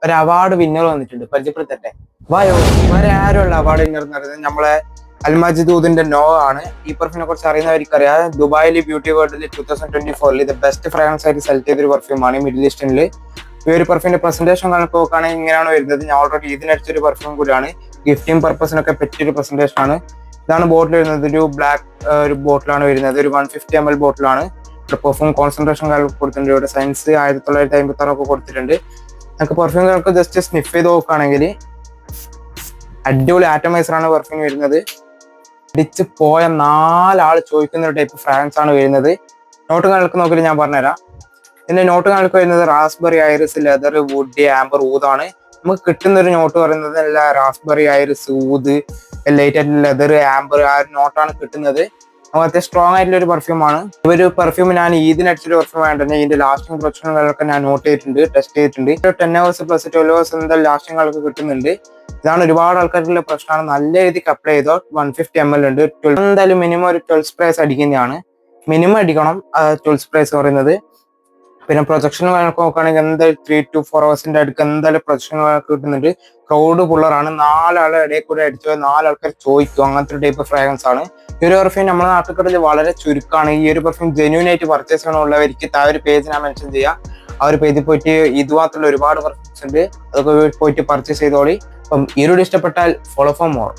ഒരു award winner വന്നിട്ടുണ്ട്, പരിചയപ്പെടുത്തട്ടെ. വായോ, വേറെ ആരുള്ള അവാർഡ് വിന്നർ എന്ന് പറയുന്നത് നമ്മളെ അൽമാജിദ് ഊദിന്റെ നോ ആണ്. ഈ പെർഫ്യൂമിനെ കുറിച്ച് അറിയുന്നവർക്കറിയാം, ദുബായിൽ ബ്യൂട്ടി വേൾഡിൽ 2024 ഇത് ബെസ്റ്റ് ഫ്രാഗ്രൻസ് ആയിട്ട് സെലക്ട് ചെയ്തൊരു പെർഫ്യൂമാണ് മിഡിൽ ഈസ്റ്റിനിൽ. ഈ ഒരു പെർഫ്യൂമിന്റെ പ്രസന്റേഷൻ കണക്ക് നോക്കുകയാണെങ്കിൽ ഇങ്ങനെയാണ് വരുന്നത്. ഞാൻ ഓൾറെഡി ഇതിനടിച്ചൊരു പെർഫ്യൂം കൂടിയാണ്, ഗിഫ്റ്റിംഗ് പർപ്പസിനൊക്കെ പറ്റിയൊരു പ്രസന്റേഷൻ ആണ്. ഇതാണ് ബോട്ടിൽ വരുന്നത്, ഒരു ബ്ലാക്ക് ഒരു ബോട്ടിലാണ് വരുന്നത്, ഒരു 150 ml ബോട്ടിലാണ്. പെർഫ്യൂം കോൺസെൻട്രേഷൻ കൊടുത്തിട്ടുണ്ട്, ഇവിടെ സയൻസ് 1956 കൊടുത്തിട്ടുണ്ട്. നമുക്ക് പെർഫ്യൂമുകൾക്ക് ജസ്റ്റ് സ്നിഫ് ചെയ്ത് നോക്കുകയാണെങ്കിൽ അടിപൊളി ആറ്റമൈസർ ആണ് പെർഫ്യൂം വരുന്നത്. അടിച്ച് പോയ 4 ആൾ ചോദിക്കുന്ന ഒരു ടൈപ്പ് ഫ്രാഗ്രൻസ് ആണ് വരുന്നത്. നോട്ട് കണക്ക് നോക്കിയിട്ട് ഞാൻ പറഞ്ഞുതരാം. ഇതിന്റെ നോട്ട് കണക്ക് വരുന്നത് raspberry, iris, leather, wood, amber, ഊതാണ്. നമുക്ക് കിട്ടുന്ന ഒരു നോട്ട് പറയുന്നത് എല്ലാ റാസ്ബെറി, ഐറിസ്, ഊത്, ലൈറ്റ് ആയിട്ട് ലെതർ, ആംബർ ആ ഒരു നോട്ടാണ് കിട്ടുന്നത്. നമുക്ക് അത്യാവശ്യം സ്ട്രോങ് ആയിട്ടുള്ള ഒരു പെർഫ്യൂമാണ്. ഒരു പെർഫ്യൂം ഞാൻ ഇതിനടിച്ചൊരു പെർഫ്യൂം ആയിട്ട് ഇതിന്റെ ലാസ്റ്റിംഗ് പ്രൊഡക്ഷനുകളൊക്കെ ഞാൻ നോട്ട് ചെയ്തിട്ടുണ്ട്, ടെസ്റ്റ് ചെയ്തിട്ടുണ്ട്. 10 hours പ്ലസ് 12 hours എന്തായാലും ലാസ്റ്റിംഗുകളൊക്കെ കിട്ടുന്നുണ്ട്. ഇതാണ് ഒരുപാട് ആൾക്കാർക്കുള്ള പ്രശ്നമാണ്. നല്ല രീതിക്ക് അപ്ലൈ ചെയ്തോ. 150 ml ഉണ്ട്. എന്തായാലും മിനിമം ഒരു 12 സ്പ്രേസ് അടിക്കുന്നതാണ്, മിനിമം അടിക്കണം 12 സ്പ്രേസ് പറയുന്നത്. പിന്നെ പ്രൊജക്ഷൻ നോക്കുകയാണെങ്കിൽ എന്തായാലും 3 to 4 hours അടുക്ക് എന്തായാലും പ്രൊജക്ഷൻ കിട്ടുന്നുണ്ട്. ക്രൗഡ് പുള്ളറാണ്, 4 ആളെ ഇടയിൽ കൂടെ അടിച്ചോ 4 ആൾക്കാർ ചോദിക്കും, അങ്ങനത്തെ ഒരു ടൈപ്പ് ഫ്രാഗ്രൻസ് ആണ്. ഈ ഒരു പെർഫ്യൂം നമ്മുടെ നാട്ടുകടയിൽ വളരെ ചുരുക്കമാണ്. ഈ ഒരു പെർഫ്യൂം ജെന്യൂൻ ആയിട്ട് പർച്ചേസ് ചെയ്യണമുള്ളവർക്ക് ആ ഒരു പേജ് ഞാൻ മെൻഷൻ ചെയ്യാം. ആ ഒരു പേജിൽ പോയിട്ട് ഇതുമാത്രമുള്ള ഒരുപാട് പെർഫ്യൂംസ് ഉണ്ട്, അതൊക്കെ പോയിട്ട് പർച്ചേസ് ചെയ്തോളി. അപ്പം ഈ ഒരു ഇഷ്ടപ്പെട്ടാൽ ഫോളോ ഫോർ മോർ.